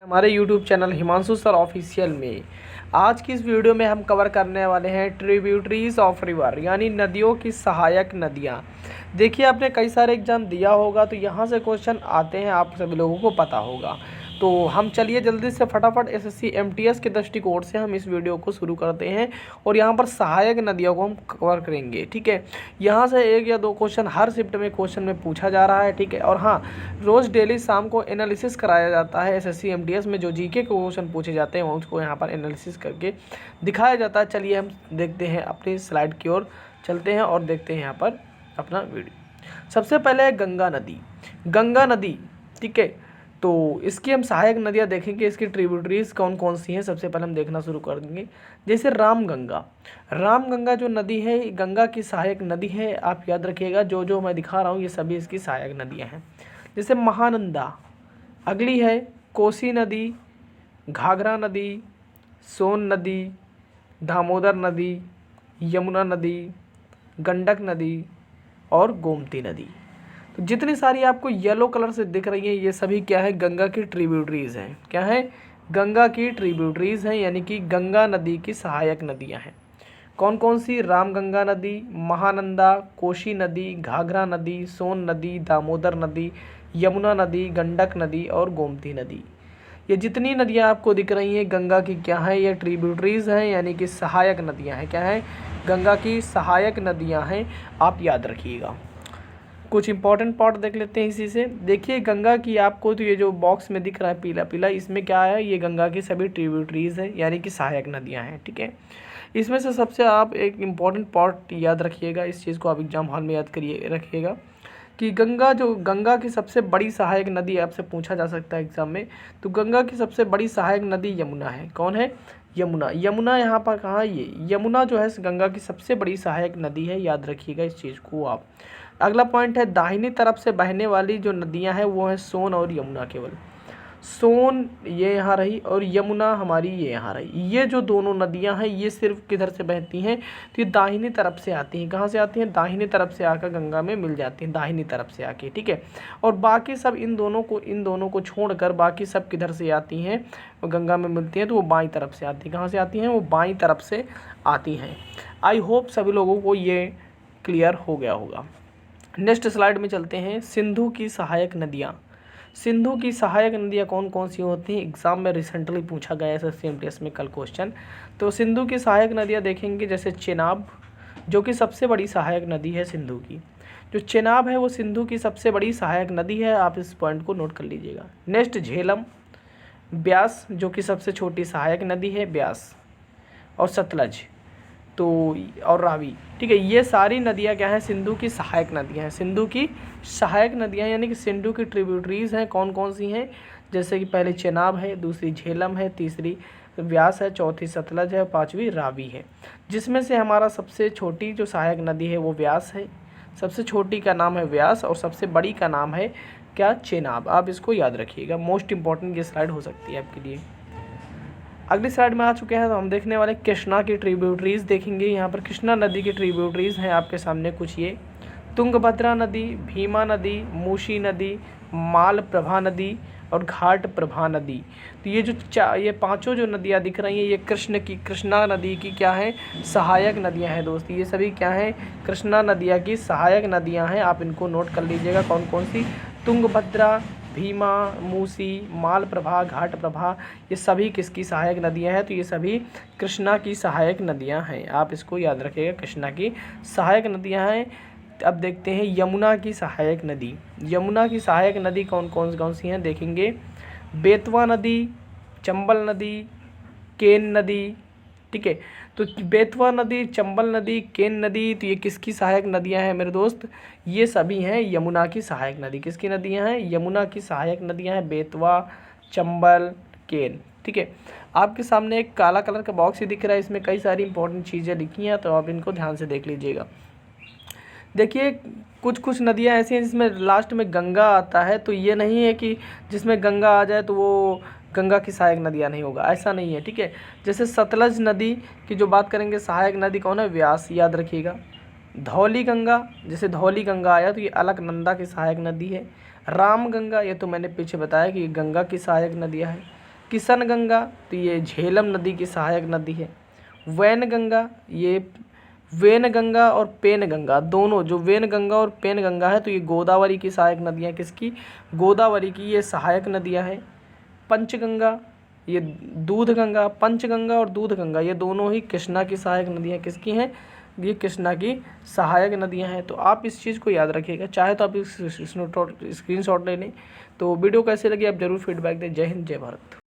हमारे YouTube channel Himanshu sir official में आज की इस वीडियो में हम कवर करने वाले हैं ट्रिब्यूटरीज ऑफ रिवर यानी नदियों की सहायक नदियाँ। देखिए, आपने कई सारे एग्जाम दिया होगा तो यहाँ से क्वेश्चन आते हैं, आप सभी लोगों को पता होगा। तो हम चलिए जल्दी से फटाफट एसएससी एमटीएस के दृष्टिकोण से हम इस वीडियो को शुरू करते हैं और यहाँ पर सहायक नदियों को हम कवर करेंगे। ठीक है, यहाँ से एक या दो क्वेश्चन हर शिफ्ट में क्वेश्चन में पूछा जा रहा है। ठीक है, और हाँ, रोज़ डेली शाम को एनालिसिस कराया जाता है एसएससी एमटीएस में। जो जीके के क्वेश्चन पूछे जाते हैं उसको यहाँ पर एनालिसिस करके दिखाया जाता है। चलिए हम देखते हैं, अपनी स्लाइड की ओर चलते हैं और देखते हैं यहाँ पर अपना वीडियो। सबसे पहले है गंगा नदी। गंगा नदी, ठीक है, तो इसकी हम सहायक नदियाँ देखेंगे, इसकी ट्रिब्यूटरीज कौन कौन सी हैं सबसे पहले हम देखना शुरू कर देंगे। जैसे रामगंगा। रामगंगा जो नदी है गंगा की सहायक नदी है, आप याद रखिएगा। जो जो मैं दिखा रहा हूँ ये सभी इसकी सहायक नदियाँ हैं। जैसे महानंदा, अगली है कोसी नदी, घाघरा नदी, सोन नदी, दामोदर नदी, यमुना नदी, गंडक नदी और गोमती नदी। तो जितनी सारी आपको येलो कलर से दिख रही हैं ये सभी क्या है, गंगा की ट्रिब्यूटरीज हैं। क्या है, गंगा की ट्रिब्यूटरीज हैं, यानी कि गंगा नदी की सहायक नदियां हैं। कौन कौन सी? रामगंगा नदी, महानंदा, कोसी नदी, घाघरा नदी, सोन नदी, दामोदर नदी, यमुना नदी, गंडक नदी और गोमती नदी। ये जितनी नदियाँ आपको दिख रही हैं गंगा की क्या है, ये ट्रिब्यूटरीज हैं, यानी कि सहायक नदियाँ हैं। क्या है, गंगा की सहायक नदियाँ हैं, आप याद रखिएगा। कुछ इंपॉर्टेंट पॉइंट देख लेते हैं इसी से। देखिए, गंगा की आपको तो ये जो बॉक्स में दिख रहा है पीला पीला, इसमें क्या है, ये गंगा की सभी ट्रिब्यूटरीज है, यानी कि सहायक नदियाँ हैं। ठीक है, इसमें से सबसे आप एक इम्पॉर्टेंट पॉइंट याद रखिएगा, इस चीज़ को आप एग्जाम हॉल में याद करिए रखिएगा कि गंगा की सबसे बड़ी सहायक नदी आपसे पूछा जा सकता है एग्जाम में। तो गंगा की सबसे बड़ी सहायक नदी यमुना है। कौन है? यमुना। यमुना यहाँ पर कहाँ है? ये यमुना जो है गंगा की सबसे बड़ी सहायक नदी है, याद रखिएगा इस चीज़ को आप। अगला पॉइंट है दाहिनी तरफ से बहने वाली जो नदियाँ हैं वो है सोन और यमुना। केवल सोन ये यहाँ रही और यमुना हमारी ये यहाँ रही। ये जो दोनों नदियाँ हैं ये सिर्फ किधर से बहती हैं, तो ये दाहिनी तरफ से आती हैं। कहाँ से आती हैं? दाहिनी तरफ से आकर गंगा में मिल जाती हैं, दाहिनी तरफ से आके। ठीक है, और बाकी सब इन दोनों को छोड़कर बाकी सब किधर से आती हैं, गंगा में मिलती हैं, तो वो बाईं तरफ से आती हैं। कहाँ से आती हैं? वो बाईं तरफ से आती हैं। आई होप सभी लोगों को ये क्लियर हो गया होगा। नेक्स्ट स्लाइड में चलते हैं। सिंधु की सहायक नदियाँ। सिंधु की सहायक नदियाँ कौन कौन सी होती हैं? एग्जाम में रिसेंटली पूछा गया एसएससी एमटीएस में कल क्वेश्चन। तो सिंधु की सहायक नदियाँ देखेंगे, जैसे चेनाब जो कि सबसे बड़ी सहायक नदी है सिंधु की। जो चेनाब है वो सिंधु की सबसे बड़ी सहायक नदी है, आप इस पॉइंट को नोट कर लीजिएगा। नेक्स्ट झेलम, ब्यास जो कि सबसे छोटी सहायक नदी है, ब्यास, और सतलज तो और रावी। ठीक है, ये सारी नदियाँ क्या हैं? सिंधु की सहायक नदियाँ हैं। सिंधु की सहायक नदियाँ यानी कि सिंधु की ट्रिब्यूटरीज हैं। कौन कौन सी हैं? जैसे कि पहले चेनाब है, दूसरी झेलम है, तीसरी व्यास है, चौथी सतलज है, पांचवी रावी है। जिसमें से हमारा सबसे छोटी जो सहायक नदी है वो व्यास है। सबसे छोटी का नाम है व्यास और सबसे बड़ी का नाम है क्या? चेनाब। आप इसको याद रखिएगा, मोस्ट इंपॉर्टेंट ये स्लाइड हो सकती है आपके लिए। अगली स्लाइड में आ चुके हैं तो हम देखने वाले कृष्णा की ट्रिब्यूटरीज देखेंगे। यहाँ पर कृष्णा नदी की ट्रिब्यूटरीज हैं आपके सामने कुछ ये: तुंगभद्रा नदी, भीमा नदी, मूसी नदी, मालप्रभा नदी और घाट प्रभा नदी। तो ये ये पांचों जो नदियाँ दिख रही हैं ये कृष्णा नदी की क्या है? सहायक नदियाँ हैं दोस्त। ये सभी क्या हैं? कृष्णा नदियाँ की सहायक नदियाँ हैं, आप इनको नोट कर लीजिएगा। कौन कौन सी? तुंगभद्रा, भीमा, मूसी, मालप्रभा, घाट प्रभा, ये सभी किसकी सहायक नदियां हैं? तो ये सभी कृष्णा की सहायक नदियां हैं, आप इसको याद रखिएगा, कृष्णा की सहायक नदियां हैं। अब देखते हैं यमुना की सहायक नदी। यमुना की सहायक नदी कौन कौन सी हैं देखेंगे। बेतवा नदी, चंबल नदी, केन नदी। ठीक है, तो बेतवा नदी, चंबल नदी, केन नदी, तो ये किसकी सहायक नदियां हैं मेरे दोस्त? ये सभी हैं यमुना की सहायक नदी। किसकी नदियां हैं? यमुना की सहायक नदियां हैं, बेतवा, चंबल, केन। ठीक है, आपके सामने एक काला कलर का बॉक्स ही दिख रहा है, इसमें कई सारी इंपॉर्टेंट चीज़ें लिखी हैं, तो आप इनको ध्यान से देख लीजिएगा। देखिए, कुछ नदियाँ ऐसी हैं जिसमें लास्ट में गंगा आता है, तो ये नहीं है कि जिसमें गंगा आ जाए तो वो गंगा की सहायक नदियाँ नहीं होगा, ऐसा नहीं है। ठीक है, जैसे सतलज नदी की जो बात करेंगे, सहायक नदी कौन है? व्यास, याद रखिएगा। धौली गंगा, जैसे धौली गंगा आया तो ये अलकनंदा की सहायक नदी है। राम गंगा, ये तो मैंने पीछे बताया कि गंगा की सहायक नदियाँ है। किशन गंगा, तो ये झेलम नदी की सहायक नदी है। वैनगंगा, ये वेनगंगा और पेनगंगा दोनों, जो वेनगंगा और पेनगंगा है तो ये गोदावरी की सहायक नदियाँ, किसकी, गोदावरी की ये सहायक नदियाँ हैं। पंचगंगा, ये दूधगंगा, पंचगंगा और दूधगंगा ये दोनों ही कृष्णा की सहायक नदियाँ, किसकी हैं, ये कृष्णा की सहायक नदियाँ हैं। तो आप इस चीज़ को याद रखिएगा, चाहे तो आप इस स्क्रीनशॉट ले लें। तो वीडियो कैसे लगी आप जरूर फीडबैक दें। जय हिंद, जय भारत।